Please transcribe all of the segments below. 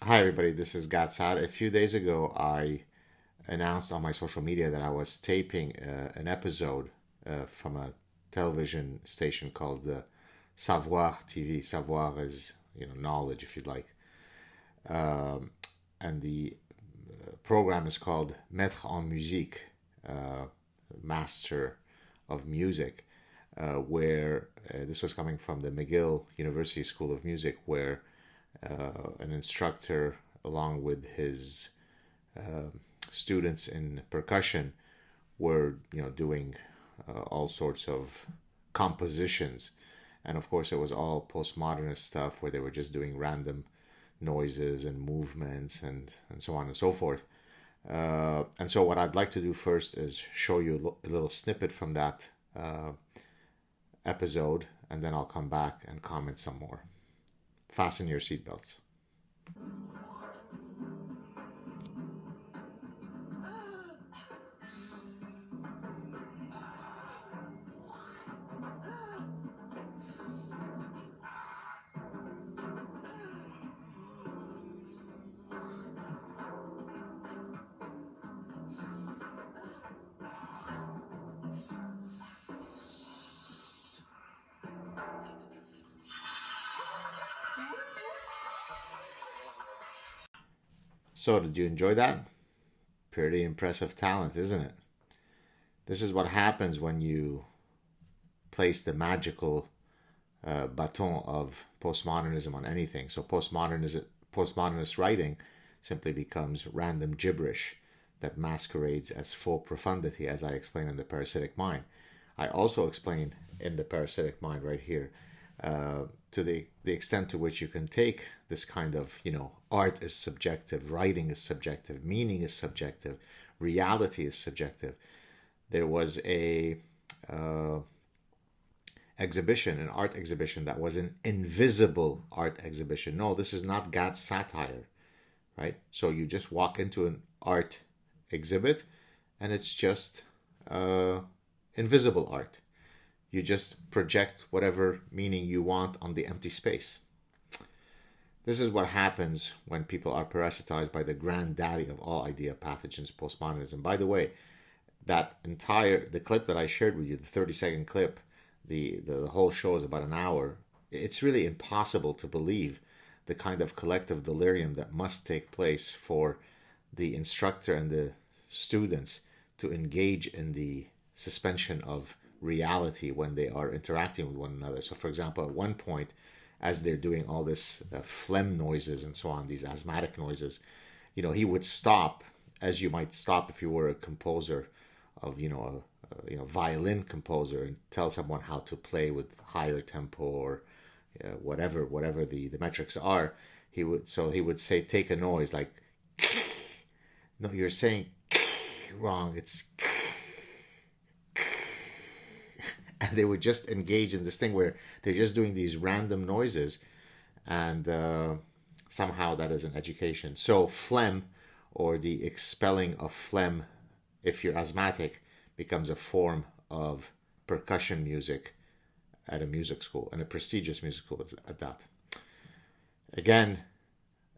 Hi, everybody. This is Gad Saad. A few days ago, I announced on my social media that I was taping an episode from a television station called the Savoir TV. Savoir is, knowledge, if you'd like. Um, and the program is called Maître en Musique, Master of Music, where this was coming from the McGill University School of Music, where an instructor, along with his students in percussion, were doing all sorts of compositions, and of course it was all postmodernist stuff where they were just doing random noises and movements and so on and so forth. And so what I'd like to do first is show you a little snippet from that episode, and then I'll come back and comment some more. Fasten your seatbelts. So, did you enjoy that? Pretty impressive talent, isn't it? This is what happens when you place the magical baton of postmodernism on anything. So, postmodernist writing simply becomes random gibberish that masquerades as faux profundity, as I explained in The Parasitic Mind. I also explain in The Parasitic Mind right here to the extent to which you can take this kind of, art is subjective, writing is subjective, meaning is subjective, reality is subjective. There was a exhibition, an art exhibition that was an invisible art exhibition. No, this is not Gad satire, right? So you just walk into an art exhibit and it's just invisible art. You just project whatever meaning you want on the empty space. This is what happens when people are parasitized by the granddaddy of all idea pathogens, postmodernism. By the way, the clip that I shared with you, the 30-second clip, the whole show is about an hour. It's really impossible to believe the kind of collective delirium that must take place for the instructor and the students to engage in the suspension of reality when they are interacting with one another. So, for example, at one point, as they're doing all this phlegm noises and so on, these asthmatic noises, he would stop, as you might stop if you were a composer of, a violin composer, and tell someone how to play with higher tempo or whatever the metrics are. He would say, take a noise like, no, you're saying wrong. It's and they would just engage in this thing where they're just doing these random noises, and somehow that is an education. So phlegm, or the expelling of phlegm if you're asthmatic, becomes a form of percussion music at a music school, and a prestigious music school at that. Again,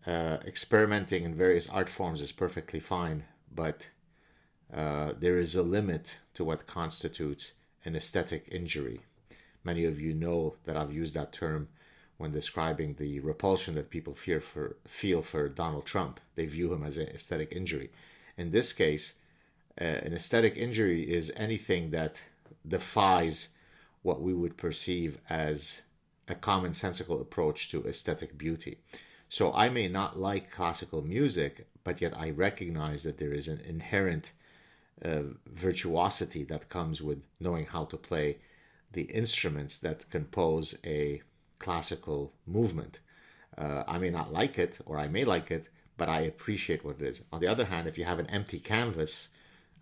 experimenting in various art forms is perfectly fine, but there is a limit to what constitutes an aesthetic injury. Many of you know that I've used that term when describing the repulsion that people feel for Donald Trump. They view him as an aesthetic injury. In this case, an aesthetic injury is anything that defies what we would perceive as a commonsensical approach to aesthetic beauty. So I may not like classical music, but yet I recognize that there is an inherent virtuosity that comes with knowing how to play the instruments that compose a classical movement. I may not like it, or I may like it, but I appreciate what it is. On the other hand, if you have an empty canvas,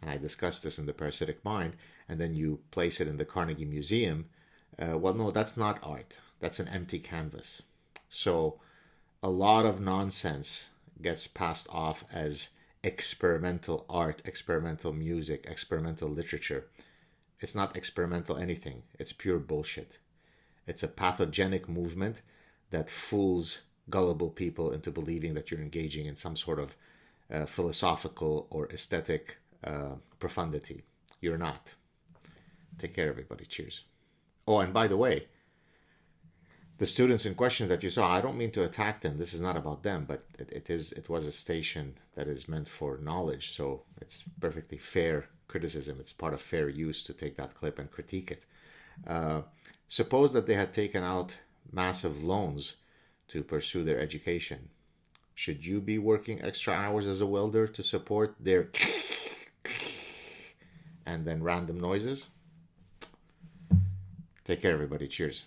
and I discussed this in The Parasitic Mind, and then you place it in the Carnegie Museum, well, no, that's not art. That's an empty canvas. So a lot of nonsense gets passed off as experimental art, experimental music, experimental literature. It's not experimental anything. It's pure bullshit. It's a pathogenic movement that fools gullible people into believing that you're engaging in some sort of philosophical or aesthetic profundity. You're not. Take care, everybody. Cheers. Oh, and by the way, the students in question that you saw, I don't mean to attack them. This is not about them, but it was a station that is meant for knowledge, so it's perfectly fair criticism. It's part of fair use to take that clip and critique it. Suppose that they had taken out massive loans to pursue their education. Should you be working extra hours as a welder to support their and then random noises? Take care, everybody. Cheers.